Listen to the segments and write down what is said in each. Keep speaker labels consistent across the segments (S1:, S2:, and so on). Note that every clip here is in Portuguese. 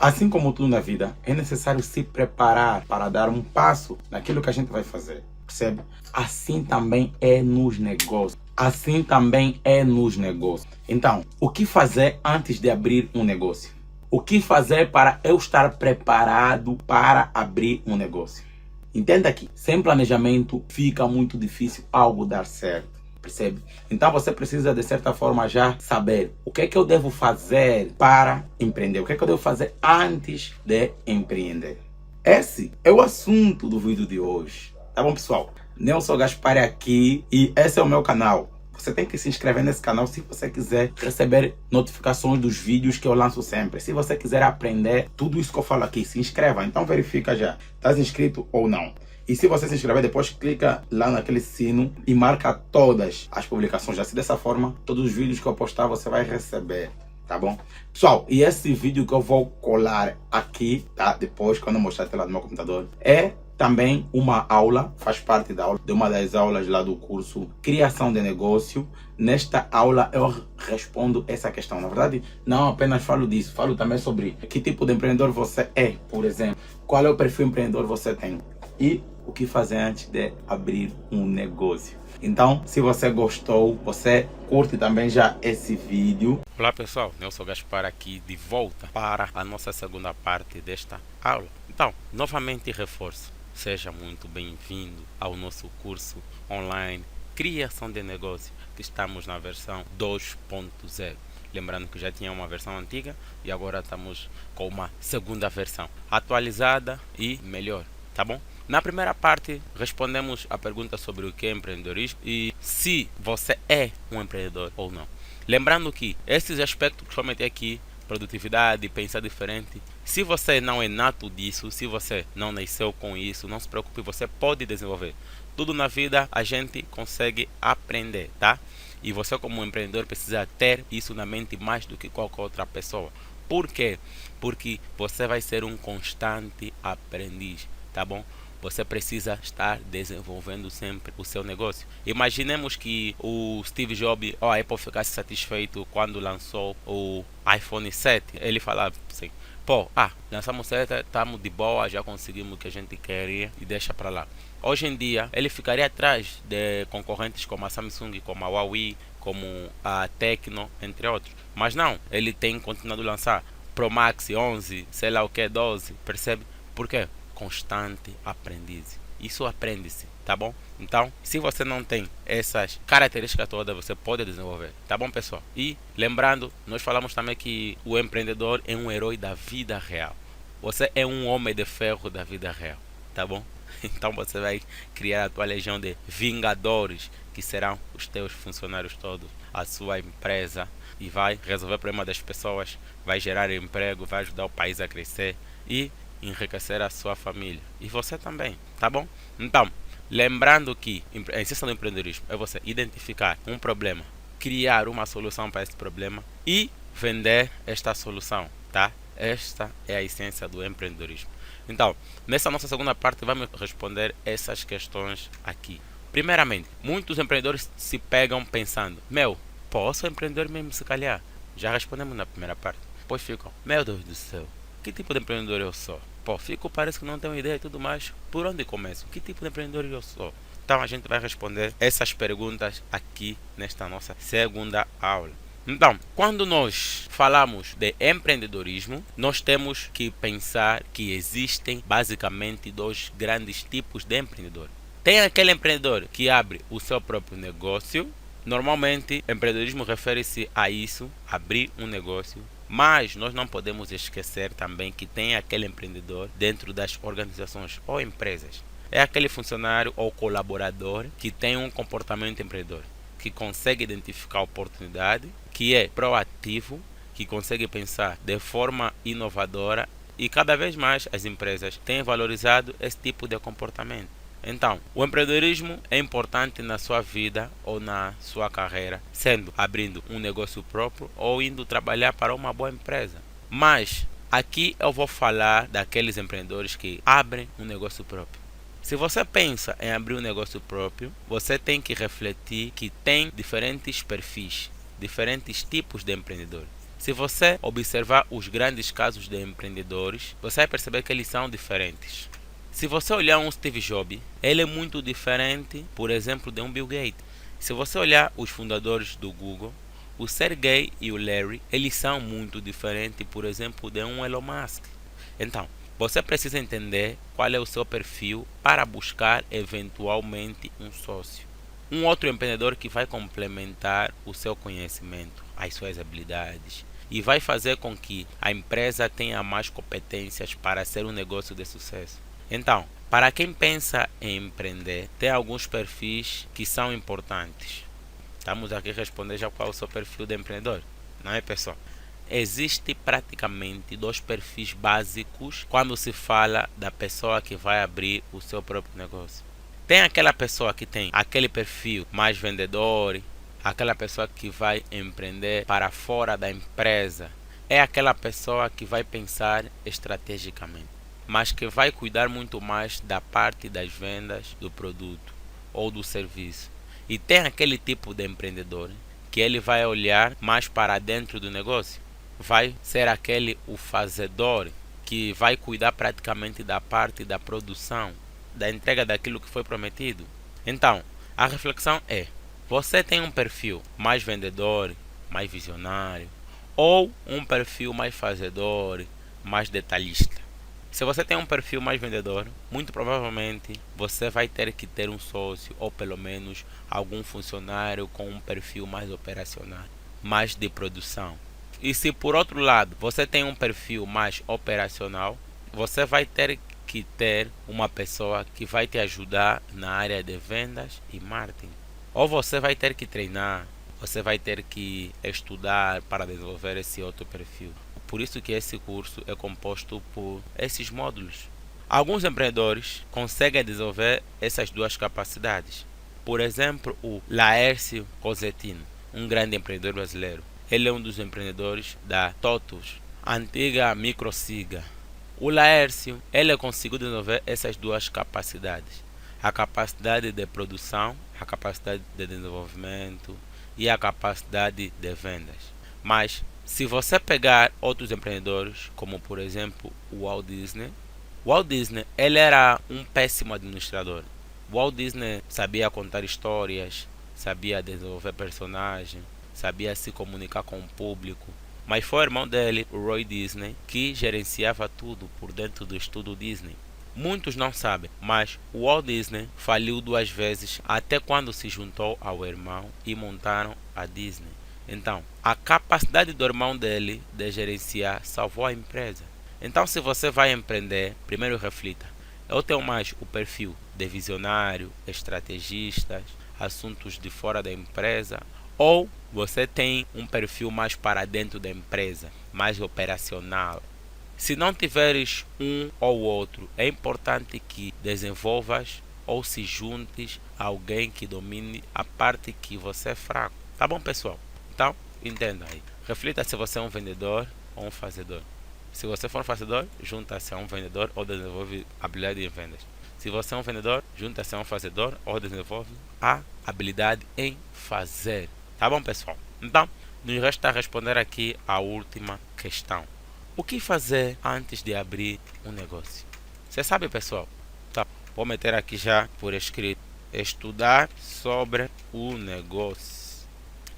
S1: Assim como tudo na vida, é necessário se preparar para dar um passo naquilo que a gente vai fazer, percebe? Assim também é nos negócios. Assim também é nos negócios. Então, o que fazer antes de abrir um negócio? O que fazer para eu estar preparado para abrir um negócio? Entenda que sem planejamento fica muito difícil algo dar certo, percebe? Então você precisa de certa forma já saber o que é que eu devo fazer para empreender, o que é que eu devo fazer antes de empreender. Esse é o assunto do vídeo de hoje, tá bom, pessoal? Nelson Gaspar aqui e esse é o meu canal. Você tem que se inscrever nesse canal se você quiser receber notificações dos vídeos que eu lanço sempre. Se você quiser aprender tudo isso que eu falo aqui, se inscreva. Então verifica já, está inscrito ou não. E se você se inscrever, depois clica lá naquele sino e marca todas as publicações. Assim, dessa forma, todos os vídeos que eu postar você vai receber. Tá bom? Pessoal, e esse vídeo que eu vou colar aqui, tá? Depois, quando eu mostrar a tela do meu computador, é também uma aula, faz parte da aula, de uma das aulas lá do curso Criação de Negócio. Nesta aula eu respondo essa questão. Na verdade, não apenas falo disso, falo também sobre que tipo de empreendedor você é, por exemplo. Qual é o perfil empreendedor que você tem e o que fazer antes de abrir um negócio. Então, se você gostou, você curte também já esse vídeo.
S2: Olá pessoal, Nelson Gaspar aqui de volta para a nossa segunda parte desta aula. Então, novamente reforço, seja muito bem-vindo ao nosso curso online Criação de Negócio, que estamos na versão 2.0. Lembrando que já tinha uma versão antiga e agora estamos com uma segunda versão atualizada e melhor, tá bom? Na primeira parte, respondemos a pergunta sobre o que é empreendedorismo e se você é um empreendedor ou não. Lembrando que esses aspectos que somente aqui, produtividade, pensar diferente, se você não é nato disso, se você não nasceu com isso, não se preocupe, você pode desenvolver. Tudo na vida a gente consegue aprender, tá? E você como empreendedor precisa ter isso na mente mais do que qualquer outra pessoa. Por quê? Porque você vai ser um constante aprendiz, tá bom? Você precisa estar desenvolvendo sempre o seu negócio. Imaginemos que o Steve Jobs ou a Apple ficasse satisfeito quando lançou o iPhone 7. Ele falava assim, pô, lançamos o 7, estamos de boa, já conseguimos o que a gente queria e deixa para lá. Hoje em dia, ele ficaria atrás de concorrentes como a Samsung, como a Huawei, como a Tecno, entre outros. Mas não, ele tem continuado a lançar Pro Max 11, sei lá o que, 12, percebe? Por quê? Constante aprendiz. Isso aprende-se, tá bom? Então, se você não tem essas características todas, você pode desenvolver, tá bom, pessoal? E lembrando, nós falamos também que o empreendedor é um herói da vida real. Você é um homem de ferro da vida real, tá bom? Então você vai criar a tua legião de vingadores, que serão os teus funcionários todos, a sua empresa, e vai resolver o problema das pessoas, vai gerar emprego, vai ajudar o país a crescer e enriquecer a sua família e você também, tá bom? Então, lembrando que a essência do empreendedorismo é você identificar um problema, criar uma solução para esse problema e vender esta solução, tá? Esta é a essência do empreendedorismo. Então, nessa nossa segunda parte vamos responder essas questões aqui. Primeiramente, muitos empreendedores se pegam pensando, posso empreender mesmo se calhar? Já respondemos na primeira parte. Depois ficam, meu Deus do céu, que tipo de empreendedor eu sou? Parece que não tenho ideia e tudo mais. Por onde começo? Que tipo de empreendedor eu sou? Então a gente vai responder essas perguntas aqui nesta nossa segunda aula. Então, quando nós falamos de empreendedorismo, nós temos que pensar que existem basicamente dois grandes tipos de empreendedor. Tem aquele empreendedor que abre o seu próprio negócio. Normalmente, empreendedorismo refere-se a isso, abrir um negócio. Mas nós não podemos esquecer também que tem aquele empreendedor dentro das organizações ou empresas. É aquele funcionário ou colaborador que tem um comportamento empreendedor, que consegue identificar a oportunidade, que é proativo, que consegue pensar de forma inovadora e cada vez mais as empresas têm valorizado esse tipo de comportamento. Então, o empreendedorismo é importante na sua vida ou na sua carreira, sendo abrindo um negócio próprio ou indo trabalhar para uma boa empresa. Mas aqui eu vou falar daqueles empreendedores que abrem um negócio próprio. Se você pensa em abrir um negócio próprio, você tem que refletir que tem diferentes perfis, diferentes tipos de empreendedor. Se você observar os grandes casos de empreendedores, você vai perceber que eles são diferentes. Se você olhar um Steve Jobs, ele é muito diferente, por exemplo, de um Bill Gates. Se você olhar os fundadores do Google, o Sergey e o Larry, eles são muito diferentes, por exemplo, de um Elon Musk. Então, você precisa entender qual é o seu perfil para buscar eventualmente um sócio. Um outro empreendedor que vai complementar o seu conhecimento, as suas habilidades e vai fazer com que a empresa tenha mais competências para ser um negócio de sucesso. Então, para quem pensa em empreender, tem alguns perfis que são importantes. Estamos aqui a responder já qual é o seu perfil de empreendedor, não é, pessoal? Existe praticamente dois perfis básicos quando se fala da pessoa que vai abrir o seu próprio negócio. Tem aquela pessoa que tem aquele perfil mais vendedor, aquela pessoa que vai empreender para fora da empresa. É aquela pessoa que vai pensar estrategicamente, mas que vai cuidar muito mais da parte das vendas do produto ou do serviço. E tem aquele tipo de empreendedor que ele vai olhar mais para dentro do negócio. Vai ser aquele o fazedor que vai cuidar praticamente da parte da produção, da entrega daquilo que foi prometido. Então, a reflexão é: você tem um perfil mais vendedor, mais visionário, ou um perfil mais fazedor, mais detalhista? Se você tem um perfil mais vendedor, muito provavelmente você vai ter que ter um sócio ou pelo menos algum funcionário com um perfil mais operacional, mais de produção. E se por outro lado você tem um perfil mais operacional, você vai ter que ter uma pessoa que vai te ajudar na área de vendas e marketing. Ou você vai ter que treinar, você vai ter que estudar para desenvolver esse outro perfil. Por isso que esse curso é composto por esses módulos. Alguns empreendedores conseguem desenvolver essas duas capacidades. Por exemplo, o Laércio Cosetino, um grande empreendedor brasileiro. Ele é um dos empreendedores da TOTUS, antiga Microsiga. O Laércio, ele conseguiu desenvolver essas duas capacidades. A capacidade de produção, a capacidade de desenvolvimento e a capacidade de vendas. Mas se você pegar outros empreendedores, como por exemplo o Walt Disney, ele era um péssimo administrador. O Walt Disney sabia contar histórias, sabia desenvolver personagens, sabia se comunicar com o público, mas foi o irmão dele, o Roy Disney, que gerenciava tudo por dentro do estúdio Disney. Muitos não sabem, mas o Walt Disney faliu 2 vezes até quando se juntou ao irmão e montaram a Disney. Então, a capacidade do irmão dele de gerenciar salvou a empresa. Então, se você vai empreender, primeiro reflita: eu tenho mais o perfil de visionário, estrategistas, assuntos de fora da empresa, ou você tem um perfil mais para dentro da empresa, mais operacional? Se não tiveres um ou outro, é importante que desenvolvas ou se juntes a alguém que domine a parte que você é fraco. Tá bom, pessoal? Então, entenda aí. Reflita se você é um vendedor ou um fazedor. Se você for um fazedor, junta-se a um vendedor ou desenvolve habilidade em vendas. Se você é um vendedor, junta-se a um fazedor ou desenvolve a habilidade em fazer. Tá bom, pessoal? Então, nos resta responder aqui a última questão. O que fazer antes de abrir um negócio? Você sabe, pessoal? Tá, vou meter aqui já por escrito: estudar sobre o negócio.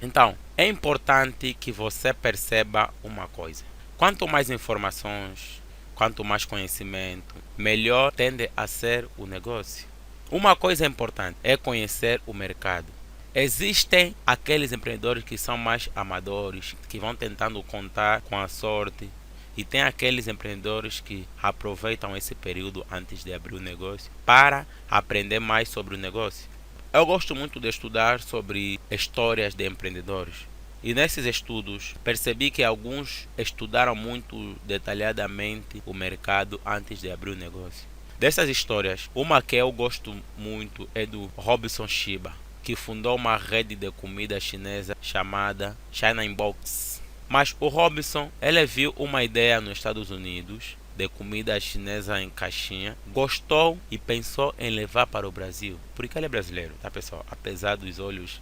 S2: Então, é importante que você perceba uma coisa: quanto mais informações, quanto mais conhecimento, melhor tende a ser o negócio. Uma coisa importante é conhecer o mercado. Existem aqueles empreendedores que são mais amadores, que vão tentando contar com a sorte, e tem aqueles empreendedores que aproveitam esse período antes de abrir o negócio para aprender mais sobre o negócio. Eu gosto muito de estudar sobre histórias de empreendedores. E nesses estudos percebi que alguns estudaram muito detalhadamente o mercado antes de abrir o negócio. Dessas histórias, uma que eu gosto muito é do Robinson Shiba, que fundou uma rede de comida chinesa chamada China in Box. Mas o Robinson, ele viu uma ideia nos Estados Unidos de comida chinesa em caixinha, gostou e pensou em levar para o Brasil, porque ele é brasileiro, tá pessoal? Apesar dos olhos,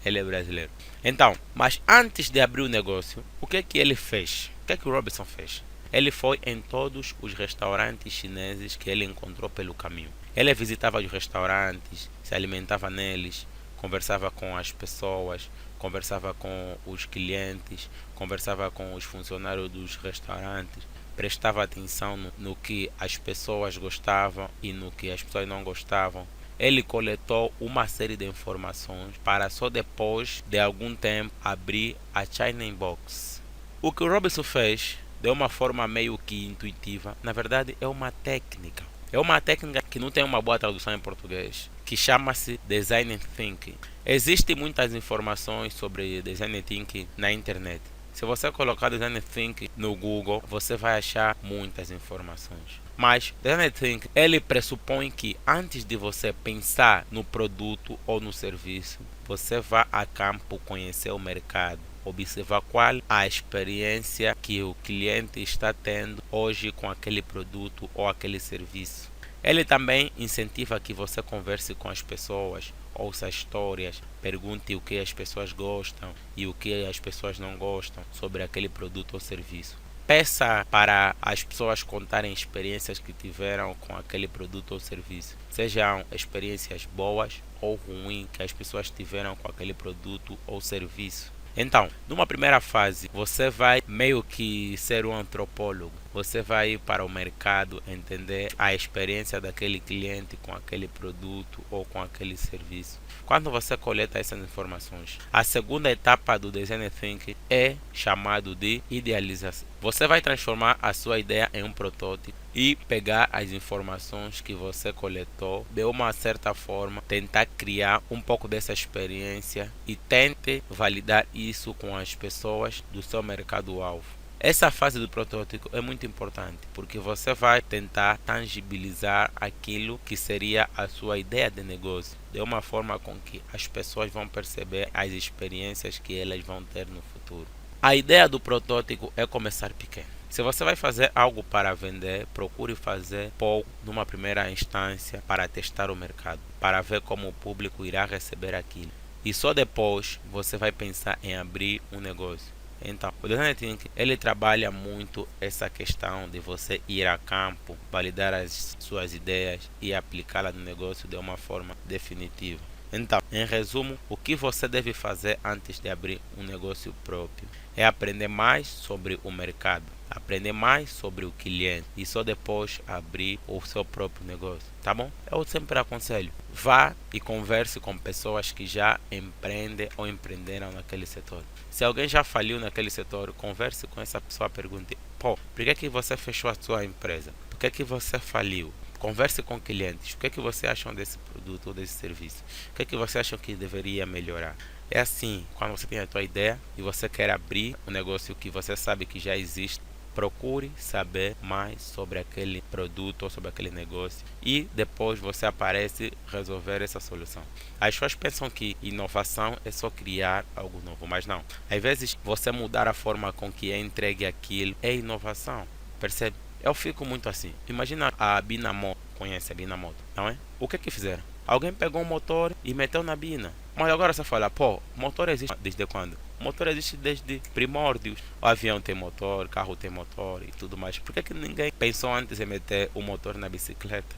S2: ele é brasileiro. Então, mas antes de abrir o negócio, o que ele fez? O que o Robinson fez? Ele foi em todos os restaurantes chineses que ele encontrou pelo caminho. Ele visitava os restaurantes, se alimentava neles, conversava com as pessoas, conversava com os clientes, conversava com os funcionários dos restaurantes, prestava atenção no que as pessoas gostavam e no que as pessoas não gostavam. Ele coletou uma série de informações para só depois de algum tempo abrir a China Inbox. O que o Robinson fez de uma forma meio que intuitiva, na verdade é uma técnica. É uma técnica que não tem uma boa tradução em português, que chama-se Design Thinking. Existem muitas informações sobre Design Thinking na internet. Se você colocar Design Thinking no Google, você vai achar muitas informações. Mas Design Thinking, ele pressupõe que antes de você pensar no produto ou no serviço, você vá a campo conhecer o mercado, observar qual a experiência que o cliente está tendo hoje com aquele produto ou aquele serviço. Ele também incentiva que você converse com as pessoas, ouça histórias, pergunte o que as pessoas gostam e o que as pessoas não gostam sobre aquele produto ou serviço. Peça para as pessoas contarem experiências que tiveram com aquele produto ou serviço, sejam experiências boas ou ruins que as pessoas tiveram com aquele produto ou serviço. Então, numa primeira fase, você vai meio que ser um antropólogo. Você vai ir para o mercado entender a experiência daquele cliente com aquele produto ou com aquele serviço. Quando você coleta essas informações, a segunda etapa do Design Thinking é chamado de idealização. Você vai transformar a sua ideia em um protótipo e pegar as informações que você coletou, de uma certa forma, tentar criar um pouco dessa experiência e tente validar isso com as pessoas do seu mercado-alvo. Essa fase do protótipo é muito importante, porque você vai tentar tangibilizar aquilo que seria a sua ideia de negócio, de uma forma com que as pessoas vão perceber as experiências que elas vão ter no futuro. A ideia do protótipo é começar pequeno. Se você vai fazer algo para vender, procure fazer pouco numa primeira instância para testar o mercado, para ver como o público irá receber aquilo. E só depois você vai pensar em abrir um negócio. Então, o Design Thinking, ele trabalha muito essa questão de você ir a campo, validar as suas ideias e aplicá-las no negócio de uma forma definitiva. Então, em resumo, o que você deve fazer antes de abrir um negócio próprio é aprender mais sobre o mercado, aprender mais sobre o cliente e só depois abrir o seu próprio negócio, tá bom? Eu sempre aconselho, vá e converse com pessoas que já empreendem ou empreenderam naquele setor. Se alguém já faliu naquele setor, converse com essa pessoa, pergunte, por que você fechou a sua empresa? Por que você faliu? Converse com clientes, o que você acham desse produto ou desse serviço? O que você acha que deveria melhorar? É assim, quando você tem a sua ideia e você quer abrir um negócio que você sabe que já existe, procure saber mais sobre aquele produto ou sobre aquele negócio e depois você aparece resolver essa solução. As pessoas pensam que inovação é só criar algo novo, mas não. Às vezes você mudar a forma com que é entregue aquilo é inovação, percebe? Eu fico muito assim. Imagina a Binamoto, conhece a Binamoto, não é? O que fizeram? Alguém pegou um motor e meteu na Bina. Mas agora você fala, motor existe desde quando? O motor existe desde primórdios. O avião tem motor, o carro tem motor e tudo mais. Por que ninguém pensou antes em meter o motor na bicicleta?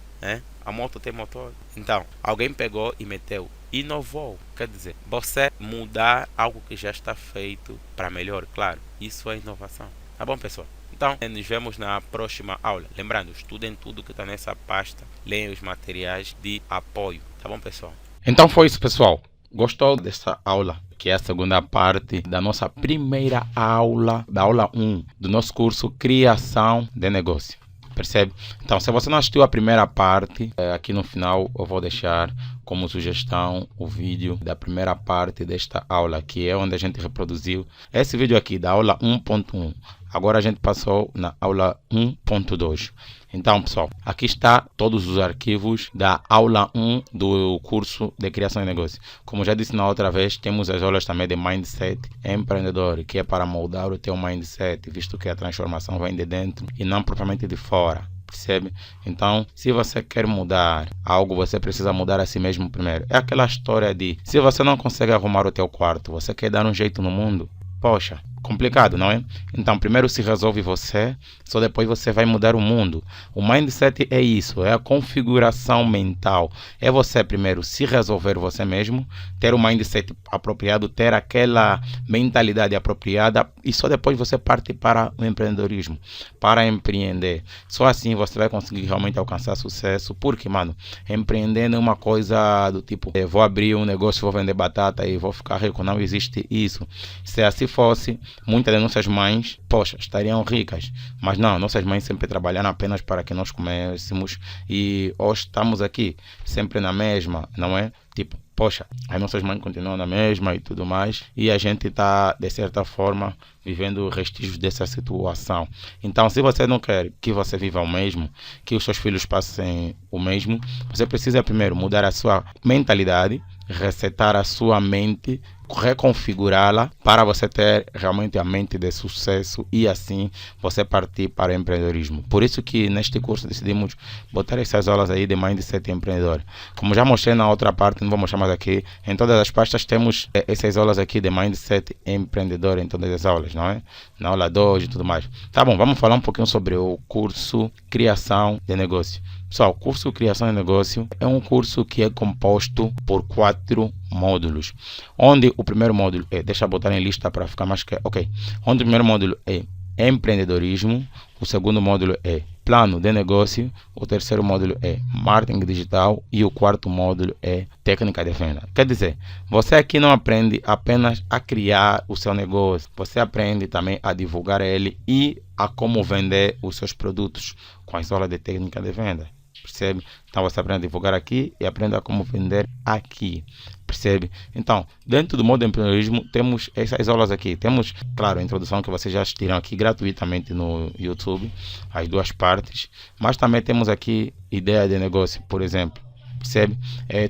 S2: A moto tem motor. Então, alguém pegou e meteu. Inovou. Quer dizer, você mudar algo que já está feito para melhor, claro. Isso é inovação. Tá bom, pessoal? Então, nos vemos na próxima aula. Lembrando, estudem tudo que está nessa pasta. Leiam os materiais de apoio. Tá bom, pessoal?
S1: Então foi isso, pessoal. Gostou dessa aula, que é a segunda parte da nossa primeira aula, da aula 1 do nosso curso Criação de Negócio. Percebe? Então, se você não assistiu a primeira parte, aqui no final eu vou deixar como sugestão o vídeo da primeira parte desta aula, que é onde a gente reproduziu esse vídeo aqui, da aula 1.1. Agora a gente passou na aula 1.2. Então, pessoal, aqui está todos os arquivos da aula 1 do curso de criação de negócio. Como já disse na outra vez, temos as aulas também de Mindset Empreendedor, que é para moldar o teu mindset, visto que a transformação vem de dentro e não propriamente de fora. Percebe? Então, se você quer mudar algo, você precisa mudar a si mesmo primeiro. É aquela história de, se você não consegue arrumar o teu quarto, você quer dar um jeito no mundo? Poxa, complicado, não é? Então, primeiro se resolve você, só depois você vai mudar o mundo. O mindset é isso, é a configuração mental. É você primeiro se resolver você mesmo, ter o mindset apropriado, ter aquela mentalidade apropriada e só depois você parte para o empreendedorismo, para empreender. Só assim você vai conseguir realmente alcançar sucesso, porque, mano, empreendendo é uma coisa do tipo, vou abrir um negócio, vou vender batata e vou ficar rico. Não existe isso. Se assim fosse, muitas das nossas mães, poxa, estariam ricas. Mas não, nossas mães sempre trabalharam apenas para que nós comêssemos e hoje estamos aqui, sempre na mesma, não é? Tipo, poxa, as nossas mães continuam na mesma e tudo mais, e a gente está, de certa forma, vivendo vestígios dessa situação. Então, se você não quer que você viva o mesmo, que os seus filhos passem o mesmo, você precisa primeiro mudar a sua mentalidade, resetar a sua mente, reconfigurá-la para você ter realmente a mente de sucesso e assim você partir para o empreendedorismo. Por isso que neste curso decidimos botar essas aulas aí de Mindset Empreendedor. Como já mostrei na outra parte, não vou mostrar mais aqui, em todas as pastas temos essas aulas aqui de Mindset Empreendedor em todas as aulas, não é? Na aula 2 e tudo mais. Tá bom, vamos falar um pouquinho sobre o curso Criação de Negócio. Pessoal, o curso Criação de Negócio é um curso que é composto por 4 módulos, onde o primeiro módulo é, deixa eu botar em lista para ficar mais claro, ok, onde o primeiro módulo é empreendedorismo, o segundo módulo é plano de negócio, o terceiro módulo é marketing digital e o quarto módulo é técnica de venda. Quer dizer, você aqui não aprende apenas a criar o seu negócio, você aprende também a divulgar ele e a como vender os seus produtos com as aulas de técnica de venda. Percebe? Então você aprende a divulgar aqui e aprende a como vender aqui. Percebe? Então, dentro do modo de empreendedorismo, temos essas aulas aqui. Temos, claro, a introdução que vocês já assistiram aqui gratuitamente no YouTube, as 2 partes. Mas também temos aqui ideia de negócio, por exemplo. Percebe?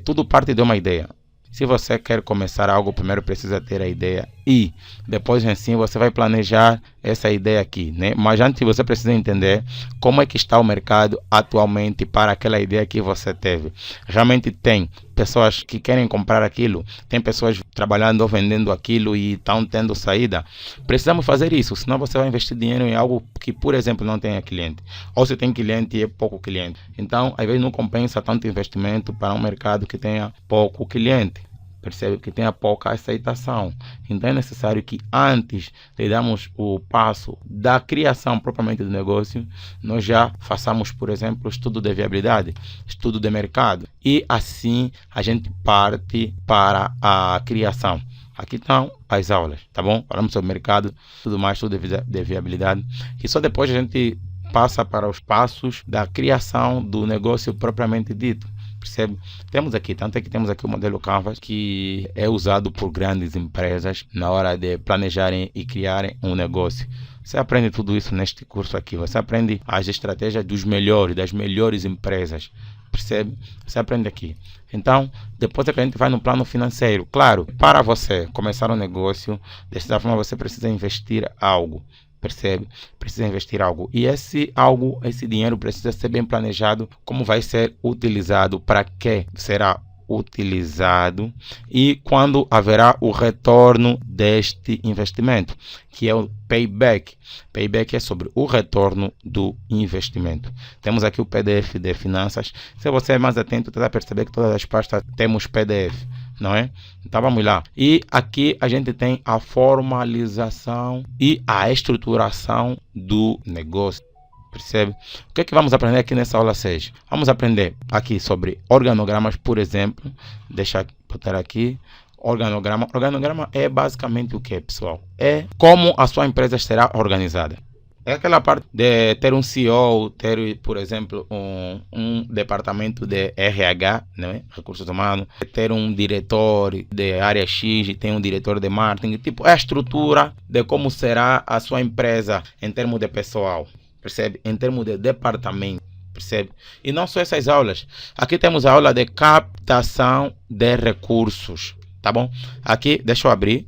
S1: Tudo parte de uma ideia. Se você quer começar algo, primeiro precisa ter a ideia e depois em si você vai planejar essa ideia aqui, né? Mas antes você precisa entender como é que está o mercado atualmente para aquela ideia que você teve. Realmente tem pessoas que querem comprar aquilo, tem pessoas trabalhando ou vendendo aquilo e estão tendo saída. Precisamos fazer isso, senão você vai investir dinheiro em algo que, por exemplo, não tenha cliente. Ou se tem cliente e é pouco cliente. Então, às vezes não compensa tanto investimento para um mercado que tenha pouco cliente. Percebe? Que tenha pouca aceitação. Então é necessário que antes de darmos o passo da criação propriamente do negócio, nós já façamos, por exemplo, estudo de viabilidade, estudo de mercado e assim a gente parte para a criação. Aqui estão as aulas, tá bom? Falamos sobre mercado, tudo mais, tudo de viabilidade e só depois a gente passa para os passos da criação do negócio propriamente dito. Percebe? Temos aqui, tanto é que temos aqui o modelo Canvas que é usado por grandes empresas na hora de planejarem e criarem um negócio. Você aprende tudo isso neste curso aqui. Você aprende as estratégias dos melhores, das melhores empresas. Percebe? Você aprende aqui. Então, depois é que a gente vai no plano financeiro. Claro, para você começar um negócio, dessa forma você precisa investir algo. Percebe? Precisa investir algo. E esse algo, esse dinheiro precisa ser bem planejado. Como vai ser utilizado? Para que será utilizado? E quando haverá o retorno deste investimento? Que é o payback. Payback é sobre o retorno do investimento. Temos aqui o PDF de finanças. Se você é mais atento, você vai perceber que todas as pastas temos PDF. Não é? Então vamos lá. E aqui a gente tem a formalização e a estruturação do negócio. Percebe? O que é que vamos aprender aqui nessa aula 6? Vamos aprender aqui sobre organogramas, por exemplo. Deixa eu botar aqui. Organograma. Organograma é basicamente o que, pessoal? É como a sua empresa será organizada. É aquela parte de ter um CEO, ter, por exemplo, um departamento de RH, né? Recursos humanos, ter um diretor de área X e tem um diretor de marketing. Tipo, é a estrutura de como será a sua empresa em termos de pessoal, percebe? Em termos de departamento, percebe? E não só essas aulas. Aqui temos a aula de captação de recursos, tá bom? Aqui, deixa eu abrir.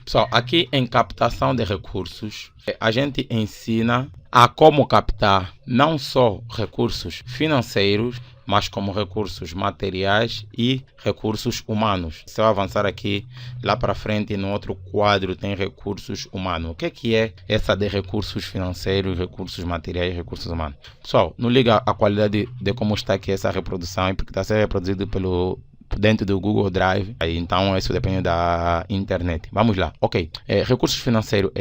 S1: Pessoal, aqui em captação de recursos, a gente ensina a como captar não só recursos financeiros, mas como recursos materiais e recursos humanos. Se eu avançar aqui, lá para frente, no outro quadro tem recursos humanos. O que é essa de recursos financeiros, recursos materiais e recursos humanos? Pessoal, não liga a qualidade de como está aqui essa reprodução, porque está sendo reproduzido dentro do Google Drive, então isso depende da internet. Vamos lá, ok. Recursos financeiros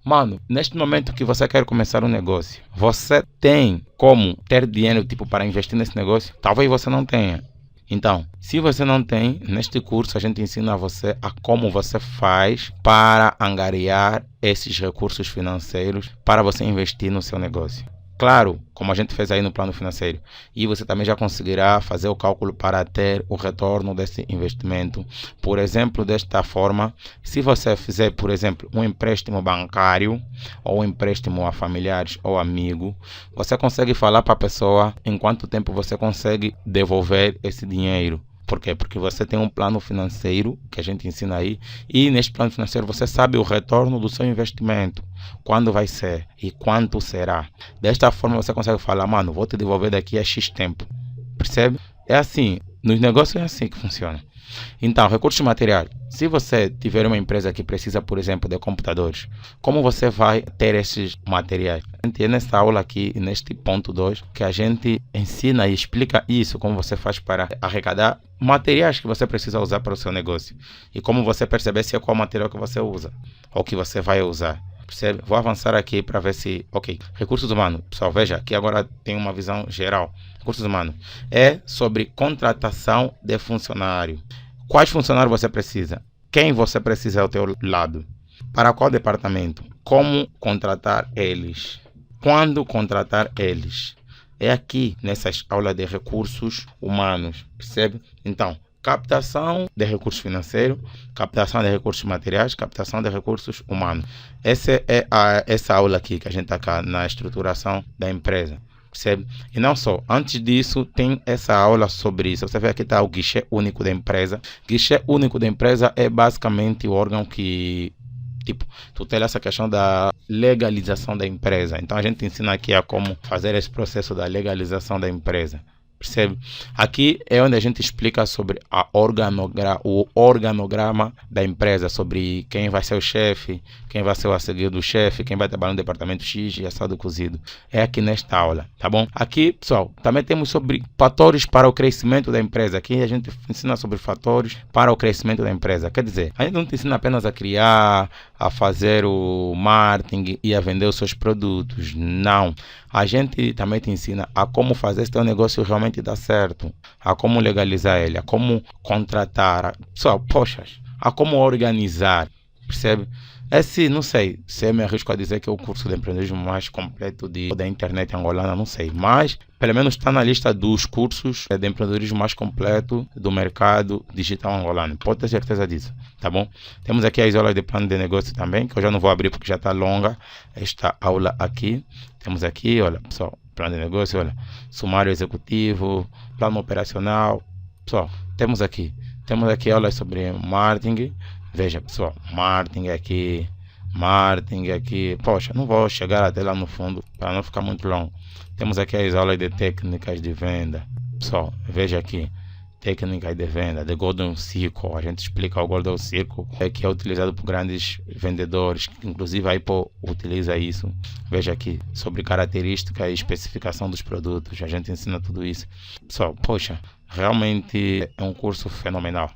S1: mano, neste momento que você quer começar um negócio, você tem como ter dinheiro tipo para investir nesse negócio? Talvez você não tenha. Então, se você não tem, neste curso a gente ensina você a como você faz para angariar esses recursos financeiros para você investir no seu negócio. Claro, como a gente fez aí no plano financeiro. E você também já conseguirá fazer o cálculo para ter o retorno desse investimento. Por exemplo, desta forma, se você fizer, por exemplo, um empréstimo bancário ou um empréstimo a familiares ou amigo, você consegue falar para a pessoa em quanto tempo você consegue devolver esse dinheiro. Por quê? Porque você tem um plano financeiro que a gente ensina aí e neste plano financeiro você sabe o retorno do seu investimento, quando vai ser e quanto será. Desta forma você consegue falar, mano, vou te devolver daqui a X tempo. Percebe? É assim, nos negócios é assim que funciona. Então, recursos materiais. Se você tiver uma empresa que precisa, por exemplo, de computadores, como você vai ter esses materiais? É nessa aula aqui, neste ponto 2, que a gente ensina e explica isso, como você faz para arrecadar materiais que você precisa usar para o seu negócio. E como você perceber se é qual material que você usa, ou que você vai usar. Percebe? Vou avançar aqui para ver se... Ok. Recursos humanos. Pessoal, veja, aqui agora tem uma visão geral. Recursos humanos é sobre contratação de funcionário. Quais funcionários você precisa? Quem você precisa ao teu lado? Para qual departamento? Como contratar eles? Quando contratar eles? É aqui nessas aulas de recursos humanos, percebe? Então, captação de recursos financeiros, captação de recursos materiais, captação de recursos humanos. Essa é essa aula aqui que a gente está cá na estruturação da empresa. Percebe? E não só, antes disso tem essa aula sobre isso. Você vê aqui está o guichê único da empresa. Guichê único da empresa é basicamente o órgão que tutela essa questão da legalização da empresa. Então a gente ensina aqui a como fazer esse processo da legalização da empresa. Percebe? Aqui é onde a gente explica sobre o organograma da empresa, sobre quem vai ser o chefe, quem vai ser o auxiliar do chefe, quem vai trabalhar no departamento X e assado cozido. É aqui nesta aula, tá bom? Aqui, pessoal, também temos sobre fatores para o crescimento da empresa. Aqui a gente ensina sobre fatores para o crescimento da empresa. Quer dizer, a gente não te ensina apenas a criar, a fazer o marketing e a vender os seus produtos. Não. A gente também te ensina a como fazer esse teu negócio realmente dar certo, a como legalizar ele, a como contratar, pessoal, a como organizar, percebe? Esse, não sei, se eu me arrisco a dizer que é o curso de empreendedorismo mais completo da internet angolana, não sei, mas pelo menos está na lista dos cursos de empreendedorismo mais completo do mercado digital angolano, pode ter certeza disso, tá bom? Temos aqui as aulas de plano de negócio também, que eu já não vou abrir porque já está longa esta aula aqui. Temos aqui, olha, pessoal, plano de negócio, olha, sumário executivo, plano operacional, pessoal, temos aqui aulas sobre marketing. Veja, pessoal, marketing aqui. Poxa, não vou chegar até lá no fundo para não ficar muito longo. Temos aqui as aulas de técnicas de venda. Pessoal, veja aqui. Técnicas de venda, de Golden Circle. A gente explica o Golden Circle, que é utilizado por grandes vendedores. Inclusive a Apple utiliza isso. Veja aqui, sobre características e especificação dos produtos. A gente ensina tudo isso. Pessoal, poxa, realmente é um curso fenomenal.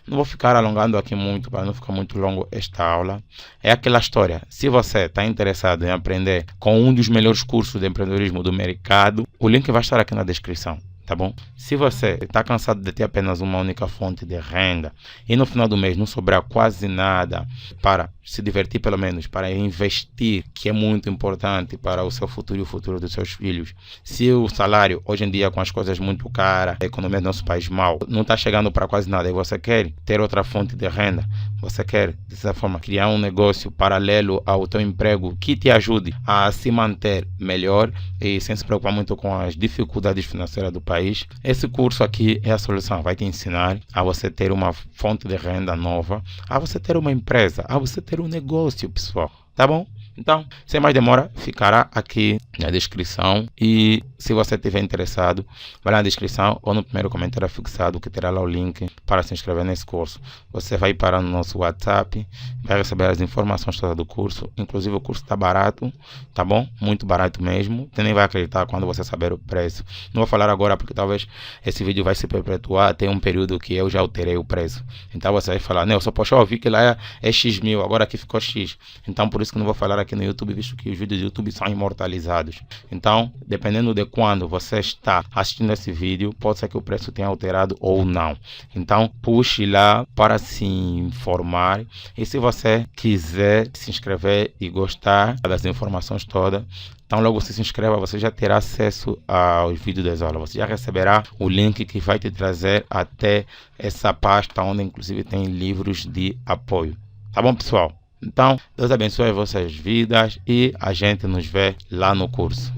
S1: Não vou ficar alongando aqui muito para não ficar muito longo esta aula. É aquela história. Se você está interessado em aprender com um dos melhores cursos de empreendedorismo do mercado, o link vai estar aqui na descrição. tá bom? Se você está cansado de ter apenas uma única fonte de renda e no final do mês não sobrar quase nada para se divertir, pelo menos para investir, que é muito importante para o seu futuro e o futuro dos seus filhos. Se o salário hoje em dia com as coisas muito caras, a economia do nosso país mal, não está chegando para quase nada e você quer ter outra fonte de renda, você quer dessa forma criar um negócio paralelo ao teu emprego que te ajude a se manter melhor e sem se preocupar muito com as dificuldades financeiras do país, esse curso aqui é a solução. Vai te ensinar a você ter uma fonte de renda nova, a você ter uma empresa, a você ter um negócio, pessoal, tá bom? Então, sem mais demora, ficará aqui na descrição e se você estiver interessado, vai lá na descrição ou no primeiro comentário fixado que terá lá o link para se inscrever nesse curso. Você vai para no nosso WhatsApp, vai receber as informações todas do curso, inclusive o curso está barato, tá bom? Muito barato mesmo, você nem vai acreditar quando você saber o preço. Não vou falar agora porque talvez esse vídeo vai se perpetuar até um período que eu já alterei o preço. Então você vai falar, Nelson, poxa, eu vi que lá é X mil, agora aqui ficou X. Então por isso que não vou falar aqui no YouTube, visto que os vídeos do YouTube são imortalizados. Então, dependendo de quando você está assistindo esse vídeo, pode ser que o preço tenha alterado ou não. Então, puxe lá para se informar. E se você quiser se inscrever e gostar das informações todas, então logo você se inscreva, você já terá acesso aos vídeos das aulas. Você já receberá o link que vai te trazer até essa pasta onde inclusive tem livros de apoio. Tá bom, pessoal? Então, Deus abençoe vossas vidas e a gente nos vê lá no curso.